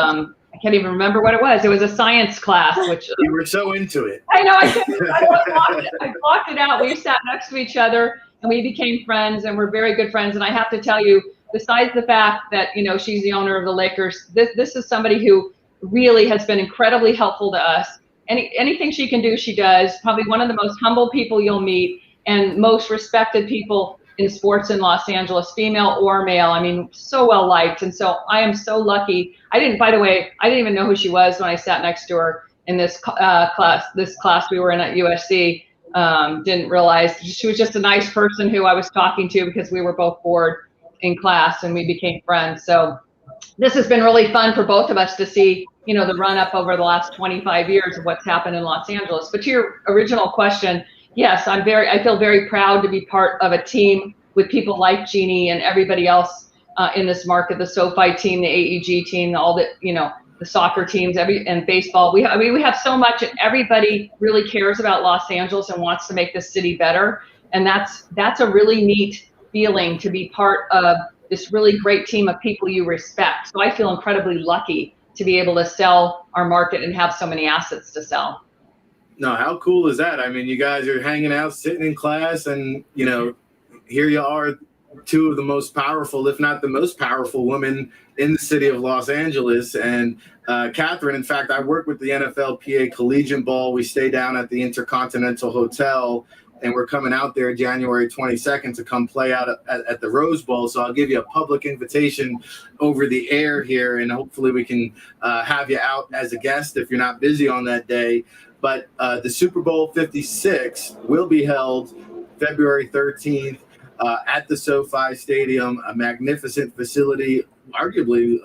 I can't even remember what it was. It was a science class, which You were so into it. I know. I blocked it out. We sat next to each other and we became friends, and we're very good friends. And I have to tell you, besides the fact that, she's the owner of the Lakers, this is somebody who really has been incredibly helpful to us. Anything she can do, she does. Probably one of the most humble people you'll meet and most respected people in sports in Los Angeles, female or male. I mean, so well liked. And so I am so lucky. By the way, I didn't even know who she was when I sat next to her in this class we were in at USC. Didn't realize she was just a nice person who I was talking to because we were both bored in class and we became friends. So this has been really fun for both of us to see, the run up over the last 25 years of what's happened in Los Angeles. But to your original question, yes, I feel very proud to be part of a team with people like Jeannie and everybody else in this market, the SoFi team, the AEG team, all the, the soccer teams, and baseball. We have so much, and everybody really cares about Los Angeles and wants to make this city better. And that's a really neat feeling to be part of this really great team of people you respect. So I feel incredibly lucky to be able to sell our market and have so many assets to sell. No, how cool is that? I mean, you guys are hanging out, sitting in class, and, here you are, two of the most powerful, if not the most powerful women in the city of Los Angeles. And Kathryn, in fact, I work with the NFLPA Collegiate Ball. We stay down at the Intercontinental Hotel, and we're coming out there January 22nd to come play out at the Rose Bowl. So I'll give you a public invitation over the air here, and hopefully we can have you out as a guest if you're not busy on that day. But the Super Bowl 56 will be held February 13th at the SoFi Stadium, a magnificent facility, arguably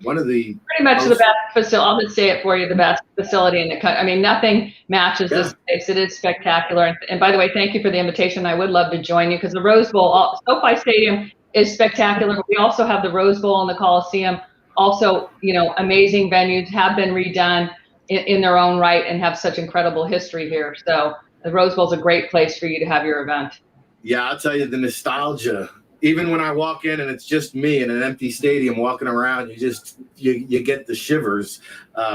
one of the pretty much the best facility. I'll just say it for you, the best facility in the country. I mean, nothing matches this place. It is spectacular. And by the way, thank you for the invitation. I would love to join you because the Rose Bowl, SoFi Stadium is spectacular. We also have the Rose Bowl and the Coliseum, also, amazing venues, have been redone in their own right and have such incredible history here. So the Rose Bowl is a great place for you to have your event. Yeah, I'll tell you, the nostalgia. Even when I walk in and it's just me in an empty stadium walking around, you get the shivers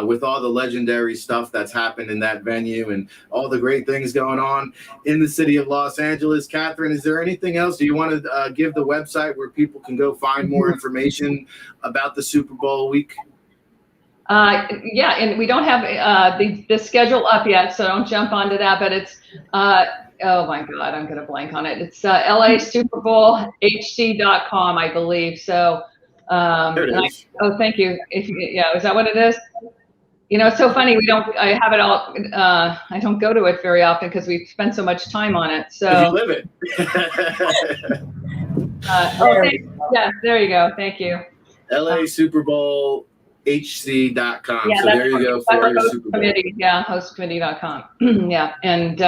with all the legendary stuff that's happened in that venue and all the great things going on in the city of Los Angeles. Kathryn, is there anything else? Do you want to give the website where people can go find more information about the Super Bowl week? Yeah, and we don't have the schedule up yet, so don't jump onto that. But it's oh my God, I'm gonna blank on it. It's LA Super Bowl HC.com, I believe. So There it is. thank you. Is that what it is? It's so funny. I have it all. I don't go to it very often because we spend so much time on it. So you live it. Yeah, there you go. Thank you. LA Super Bowl HC.com. Yeah, so there you go for your Super Bowl. Yeah, hostcommittee.com. Yeah. And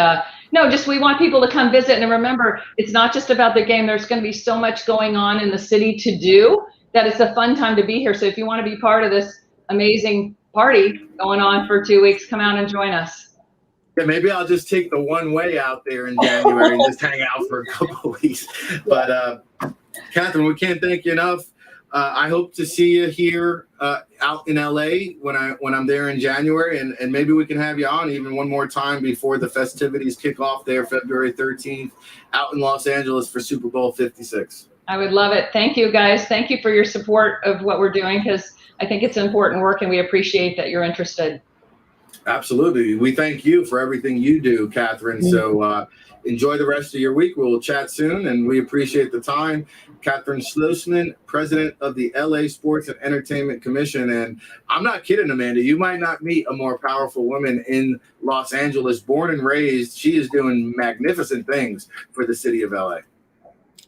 we want people to come visit. And remember, it's not just about the game. There's going to be so much going on in the city to do that it's a fun time to be here. So if you want to be part of this amazing party going on for 2 weeks, come out and join us. Yeah, maybe I'll just take the one way out there in January and just hang out for a couple of weeks. But Kathryn, we can't thank you enough. I hope to see you here out in LA when I'm there in January, and maybe we can have you on even one more time before the festivities kick off there February 13th out in Los Angeles for Super Bowl 56. I would love it. Thank you, guys. Thank you for your support of what we're doing because I think it's important work and we appreciate that you're interested. Absolutely. We thank you for everything you do, Kathryn. So enjoy the rest of your week. We'll chat soon, and we appreciate the time. Kathryn Schloessman, president of the LA Sports and Entertainment Commission. And I'm not kidding, Amanda. You might not meet a more powerful woman in Los Angeles. Born and raised, she is doing magnificent things for the city of LA.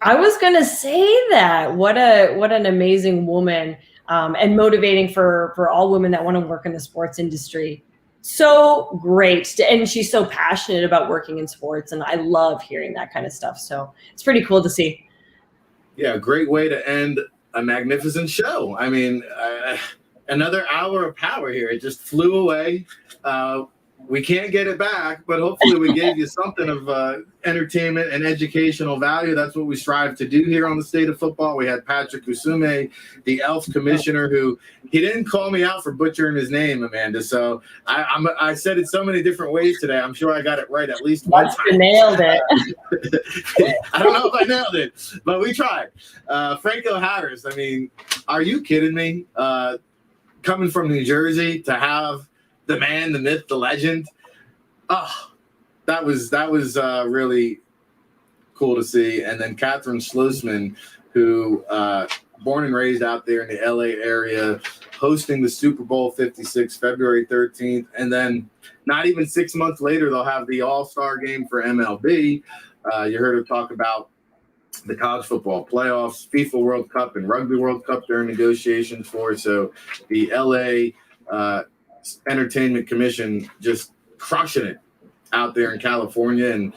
I was going to say that. What an amazing woman, and motivating for all women that want to work in the sports industry. So great. And she's so passionate about working in sports, and I love hearing that kind of stuff. So it's pretty cool to see. Yeah, great way to end a magnificent show. I mean, another hour of power here. It just flew away. we can't get it back, but hopefully we gave you something of entertainment and educational value. That's what we strive to do here on the State of Football. We had Patrick Esume, the ELF commissioner, who he didn't call me out for butchering his name, Amanda. So I said it so many different ways today. I'm sure I got it right at least one time. You nailed it. I don't know if I nailed it, but we tried. Franco Harris, I mean, are you kidding me? Coming from New Jersey to have the man, the myth, the legend. Oh, that was really cool to see. And then Kathryn Schloessman, who born and raised out there in the LA area, hosting the Super Bowl 56, February 13th. And then not even 6 months later, they'll have the All-Star game for MLB. You heard her talk about the college football playoffs, FIFA World Cup, and Rugby World Cup they're in negotiations for. So the LA Entertainment Commission just crushing it out there in California. And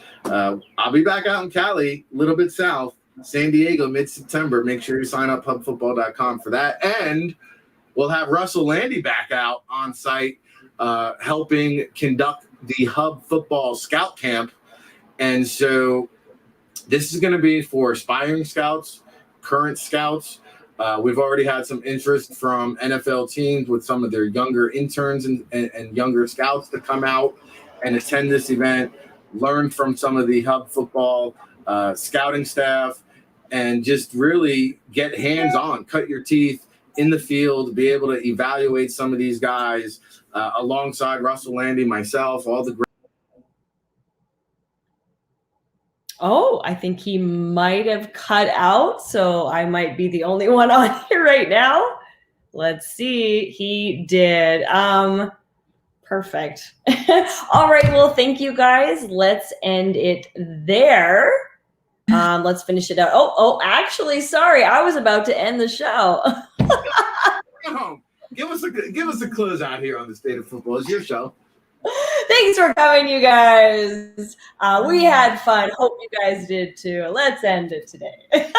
I'll be back out in Cali, a little bit south, San Diego, mid-September. Make sure you sign up hubfootball.com for that. And we'll have Russell Landy back out on site helping conduct the Hub Football Scout Camp. And so this is going to be for aspiring scouts, current scouts. We've already had some interest from NFL teams with some of their younger interns and younger scouts to come out and attend this event, learn from some of the Hub Football scouting staff, and just really get hands-on, cut your teeth in the field, be able to evaluate some of these guys alongside Russell Landy, myself, all the great. Oh, I think he might have cut out, so I might be the only one on here right now. Let's see. He did. Perfect. All right. Well, thank you guys. Let's end it there. Let's finish it out. Oh, actually, sorry. I was about to end the show. Give us a close out here on the State of Football. It's your show. Thanks for coming, you guys. We had fun. Hope you guys did too. Let's end it today.